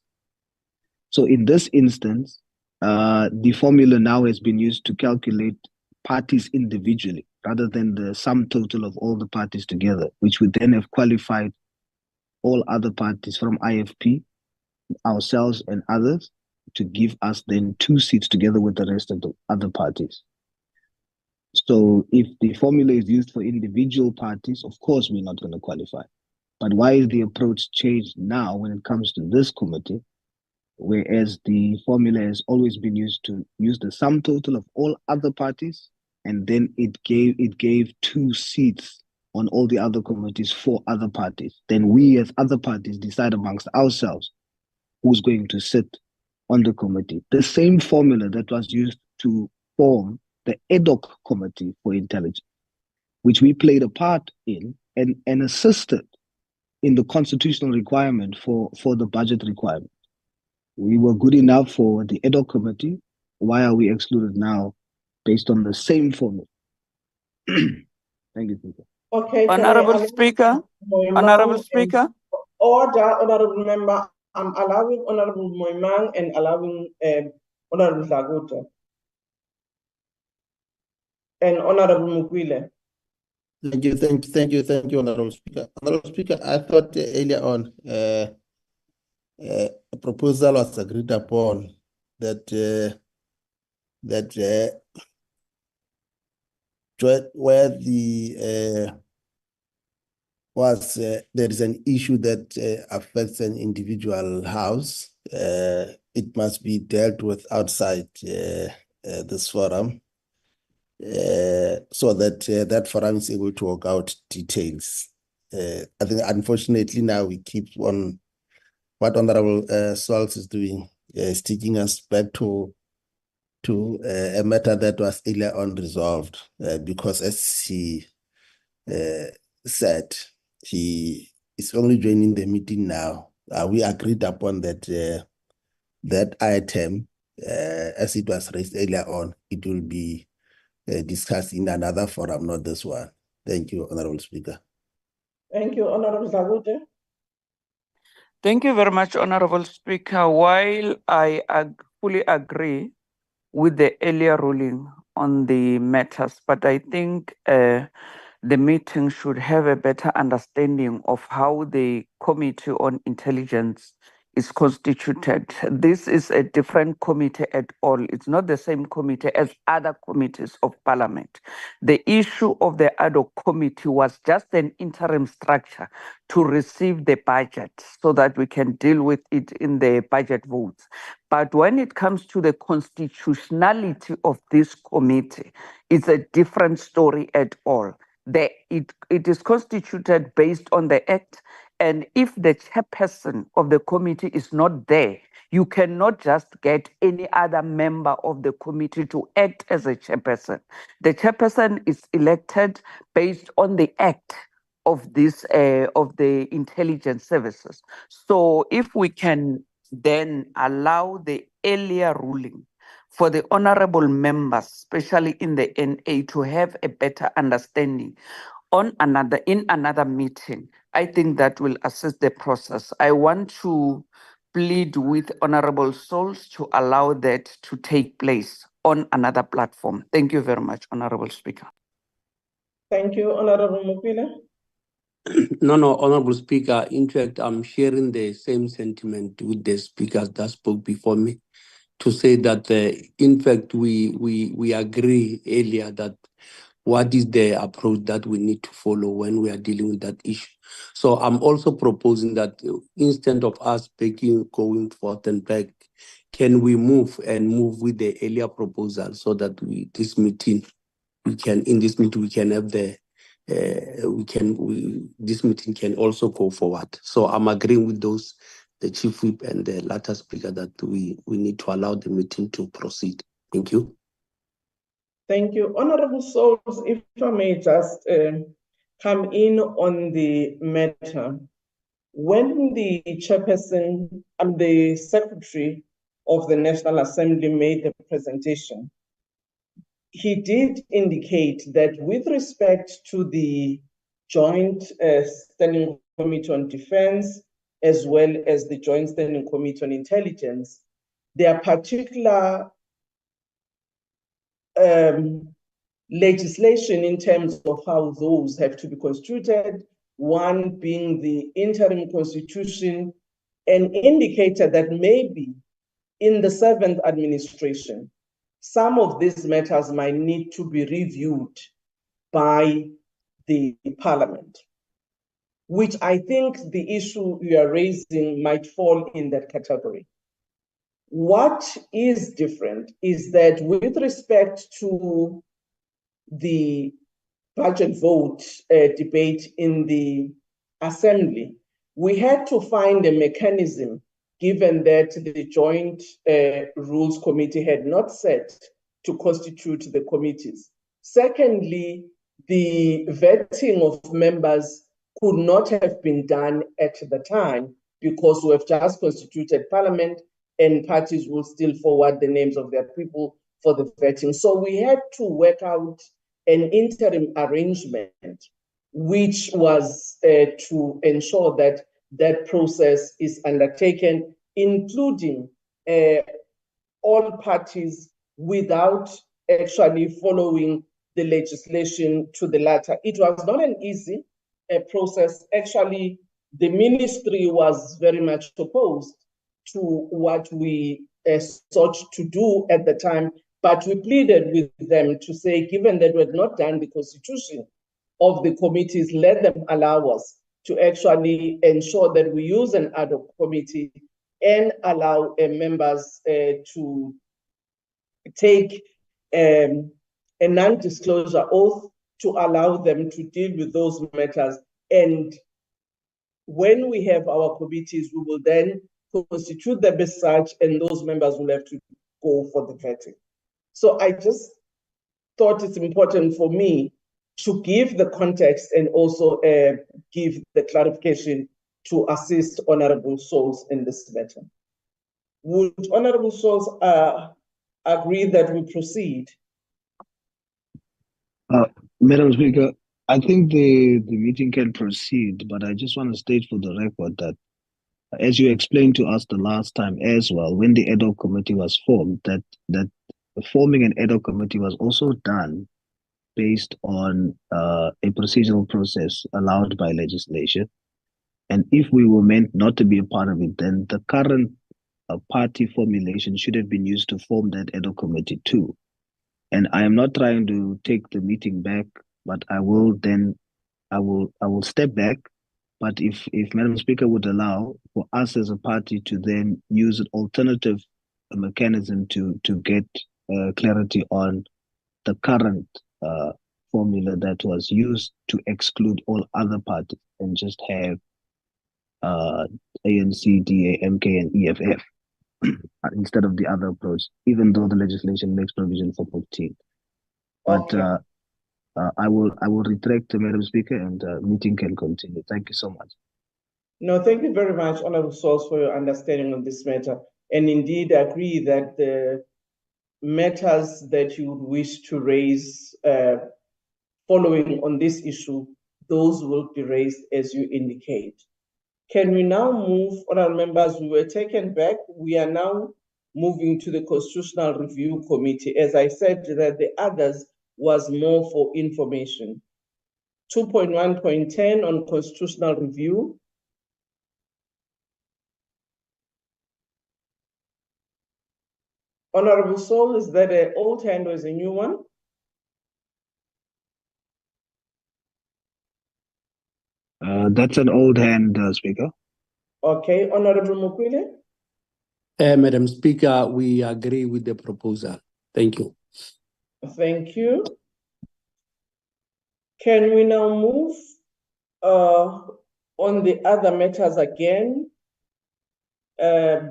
[SPEAKER 15] So in this instance, the formula now has been used to calculate parties individually rather than the sum total of all the parties together, which would then have qualified all other parties from IFP, ourselves and others, to give us then 2 seats together with the rest of the other parties. So if the formula is used for individual parties, of course we're not going to qualify. But why is the approach changed now when it comes to this committee, whereas the formula has always been used to use the sum total of all other parties, and then it gave 2 seats on all the other committees for other parties. Then we as other parties decide amongst ourselves who's going to sit on the committee. The same formula that was used to form the ad hoc committee for intelligence, which we played a part in and assisted in the constitutional requirement for the budget requirement. We were good enough for the ad hoc committee. Why are we excluded now based on the same formula? Thank you, Speaker.
[SPEAKER 1] Okay,
[SPEAKER 7] Honorable Speaker. Honorable Speaker.
[SPEAKER 1] Order, Honorable Member. I'm allowing Honorable Moimang and allowing Honorable Zaguta and Honorable Mukwile.
[SPEAKER 5] Thank you, Honorable Speaker. Honorable Speaker, I thought earlier on a proposal was agreed upon that where the there is an issue that affects an individual house, it must be dealt with outside this forum, so that that forum is able to work out details. I think unfortunately now we keep on what Honorable Swalks is doing, sticking us back to a matter that was earlier on resolved, because as he said, he is only joining the meeting now. We agreed upon that that item, as it was raised earlier on, it will be discussed in another forum, not this one. Thank you, Honorable Speaker.
[SPEAKER 1] Thank you, Honorable Zaguta.
[SPEAKER 7] Thank you very much, Honorable Speaker. While I fully agree with the earlier ruling on the matters, but I think the meeting should have a better understanding of how the Committee on Intelligence is constituted. This is a different committee at all. It's not the same committee as other committees of Parliament. The issue of the ad hoc committee was just an interim structure to receive the budget so that we can deal with it in the budget votes. But when it comes to the constitutionality of this committee, it's a different story at all. It is constituted based on the Act, and if the chairperson of the committee is not there, you cannot just get any other member of the committee to act as a chairperson. The chairperson is elected based on the Act of this of the intelligence services. So if we can then allow the earlier ruling for the honorable members, especially in the NA, to have a better understanding in another meeting, I think that will assist the process. I want to
[SPEAKER 16] plead with Honorable Souls to allow that to take place on another platform. Thank you very much, Honorable Speaker.
[SPEAKER 1] Thank you, Honorable Mupila.
[SPEAKER 3] No, Honorable Speaker. In fact, I'm sharing the same sentiment with the speakers that spoke before me to say that, in fact, we agree earlier that what is the approach that we need to follow when we are dealing with that issue. So I'm also proposing that instead of us going forth and back, can we move with the earlier proposal so that in this meeting we can have this meeting can also go forward. So I'm agreeing with those, the Chief Whip and the latter speaker, that we need to allow the meeting to proceed. Thank you.
[SPEAKER 1] Thank you. Honorable Souls, if I may just come in on the matter. When the chairperson and the secretary of the National Assembly made the presentation, he did indicate that with respect to the Joint Standing Committee on Defense, as well as the Joint Standing Committee on Intelligence, there are particular legislation in terms of how those have to be constituted, one being the interim constitution, an indicator that maybe in the 7th administration, some of these matters might need to be reviewed by the parliament, which I think the issue you are raising might fall in that category. What is different is that with respect to the budget vote debate in the assembly, we had to find a mechanism, given that the Joint Rules Committee had not set to constitute the committees. Secondly, the vetting of members could not have been done at the time because we have just constituted parliament and parties will still forward the names of their people for the vetting. So we had to work out an interim arrangement, which was to ensure that that process is undertaken, including all parties without actually following the legislation to the letter. It was not an easy process. Actually, the ministry was very much opposed to what we sought to do at the time, but we pleaded with them to say, given that we had not done the constitution of the committees, let them allow us to actually ensure that we use an ad hoc committee and allow members to take a non-disclosure oath to allow them to deal with those matters. And when we have our committees, we will then constitute them as such, and those members will have to go for the vetting. So I just thought it's important for me to give the context and also give the clarification to assist Honorable Souls in this matter. Would Honorable Souls agree that we proceed?
[SPEAKER 15] Madam Speaker, I think the meeting can proceed, but I just want to state for the record that, as you explained to us the last time as well, when the ad hoc committee was formed, that forming an ad hoc committee was also done based on a procedural process allowed by legislation. And if we were meant not to be a part of it, then the current party formulation should have been used to form that ad hoc committee too. And I am not trying to take the meeting back, but I will step back. But if Madam Speaker would allow for us as a party to then use an alternative mechanism to get clarity on the current formula that was used to exclude all other parties and just have ANC, DA, MK, and EFF instead of the other approach, even though the legislation makes provision for 14. But
[SPEAKER 1] okay.
[SPEAKER 15] I will retract, Madam Speaker, and meeting can continue. Thank you so much.
[SPEAKER 1] No, thank you very much, Honorable Souls, for your understanding on this matter. And indeed, I agree that the matters that you would wish to raise following on this issue, those will be raised as you indicate. Can we now move, honourable members, we were taken back. We are now moving to the Constitutional Review Committee. As I said, that the others was more for information. 2.1.10 on constitutional review. Honorable Sol, is that an old hand or is a new one?
[SPEAKER 15] That's an old hand, Speaker.
[SPEAKER 1] Okay, Honorable Mukwile?
[SPEAKER 3] Madam Speaker, we agree with the proposal. Thank you.
[SPEAKER 1] Thank you. Can we now move on the other matters again?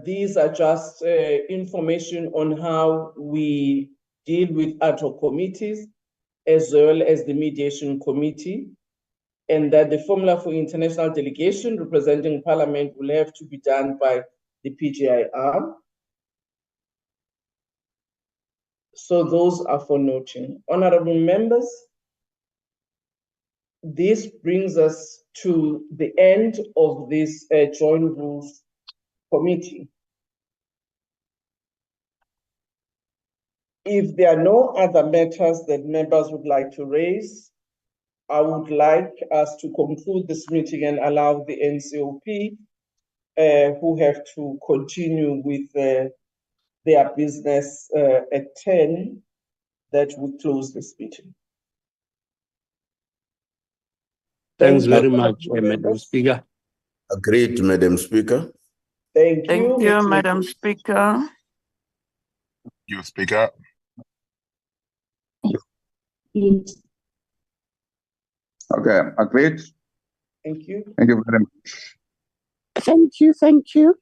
[SPEAKER 1] These are just information on how we deal with ad hoc committees as well as the mediation committee, and that the formula for international delegation representing Parliament will have to be done by the PGIR. So those are for noting. Honorable members, this brings us to the end of this joint rules committee. If there are no other matters that members would like to raise, I would like us to conclude this meeting and allow the NCOP who have to continue with their business at 10, that we close this meeting.
[SPEAKER 3] Thanks very much, Madam Speaker.
[SPEAKER 12] Agreed, Madam Speaker.
[SPEAKER 1] Thank
[SPEAKER 16] Thank you, Madam Speaker.
[SPEAKER 4] You, Speaker.
[SPEAKER 17] Okay, agreed.
[SPEAKER 1] Thank you.
[SPEAKER 17] Thank you very much.
[SPEAKER 13] Thank you.